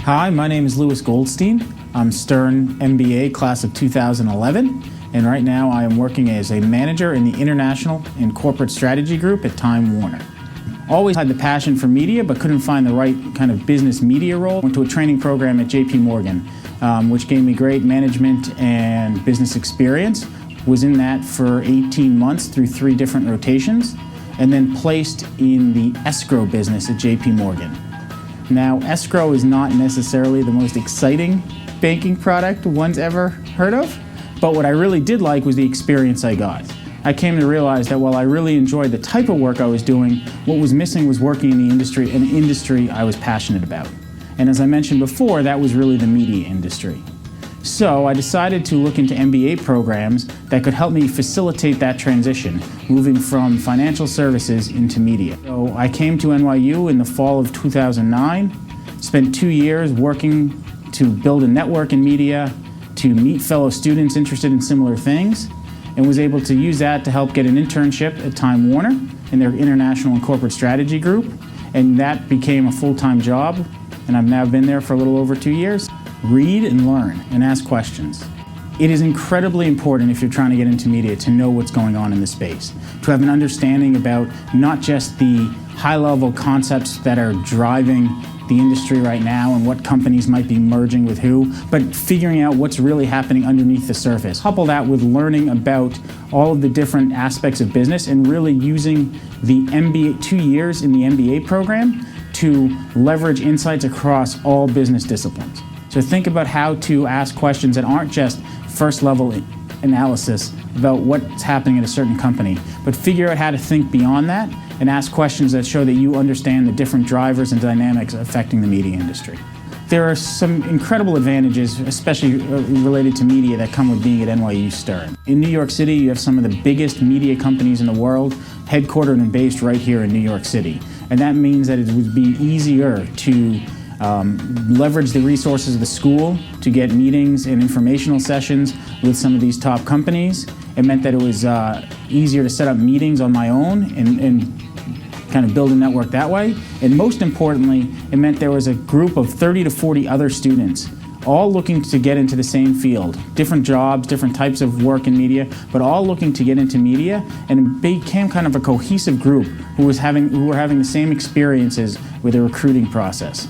Hi, my name is Louis Goldstein. I'm Stern MBA class of 2011, and right now I am working as a manager in the International and Corporate Strategy Group at Time Warner. Always had the passion for media, but couldn't find the right kind of business media role. Went to a training program at JP Morgan, which gave me great management and business experience. Was in that for 18 months through 3 different rotations, and then placed in the escrow business at JP Morgan. Now, escrow is not necessarily the most exciting banking product one's ever heard of, but what I really did like was the experience I got. I came to realize that while I really enjoyed the type of work I was doing, what was missing was working in the industry, an industry I was passionate about. And as I mentioned before, that was really the media industry. So I decided to look into MBA programs that could help me facilitate that transition, moving from financial services into media. So I came to NYU in the fall of 2009, spent 2 years working to build a network in media, to meet fellow students interested in similar things, and was able to use that to help get an internship at Time Warner in their International and Corporate Strategy Group, and that became a full-time job, and I've now been there for a little over 2 years. Read and learn and ask questions. It is incredibly important if you're trying to get into media to know what's going on in the space, to have an understanding about not just the high-level concepts that are driving the industry right now and what companies might be merging with who, but figuring out what's really happening underneath the surface. Couple that with learning about all of the different aspects of business and really using the MBA, 2 years in the MBA program to leverage insights across all business disciplines. So think about how to ask questions that aren't just first-level analysis about what's happening at a certain company, but figure out how to think beyond that and ask questions that show that you understand the different drivers and dynamics affecting the media industry. There are some incredible advantages, especially related to media, that come with being at NYU Stern. In New York City, you have some of the biggest media companies in the world, headquartered and based right here in New York City. And that means that it would be easier to leverage the resources of the school to get meetings and informational sessions with some of these top companies. It meant that it was easier to set up meetings on my own and kind of build a network that way. And most importantly, it meant there was a group of 30 to 40 other students, all looking to get into the same field, different jobs, different types of work in media, but all looking to get into media, and it became kind of a cohesive group who were having the same experiences with the recruiting process.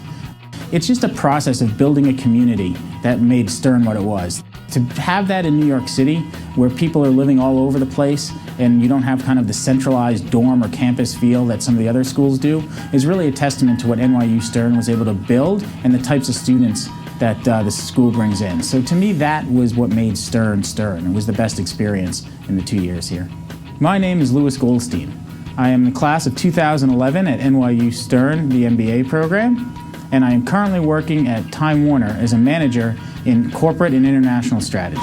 It's just a process of building a community that made Stern what it was. To have that in New York City, where people are living all over the place and you don't have kind of the centralized dorm or campus feel that some of the other schools do, is really a testament to what NYU Stern was able to build and the types of students that the school brings in. So to me, that was what made Stern Stern. It was the best experience in the 2 years here. My name is Louis Goldstein. I am the class of 2011 at NYU Stern, the MBA program, and I am currently working at Time Warner as a manager in corporate and international strategy.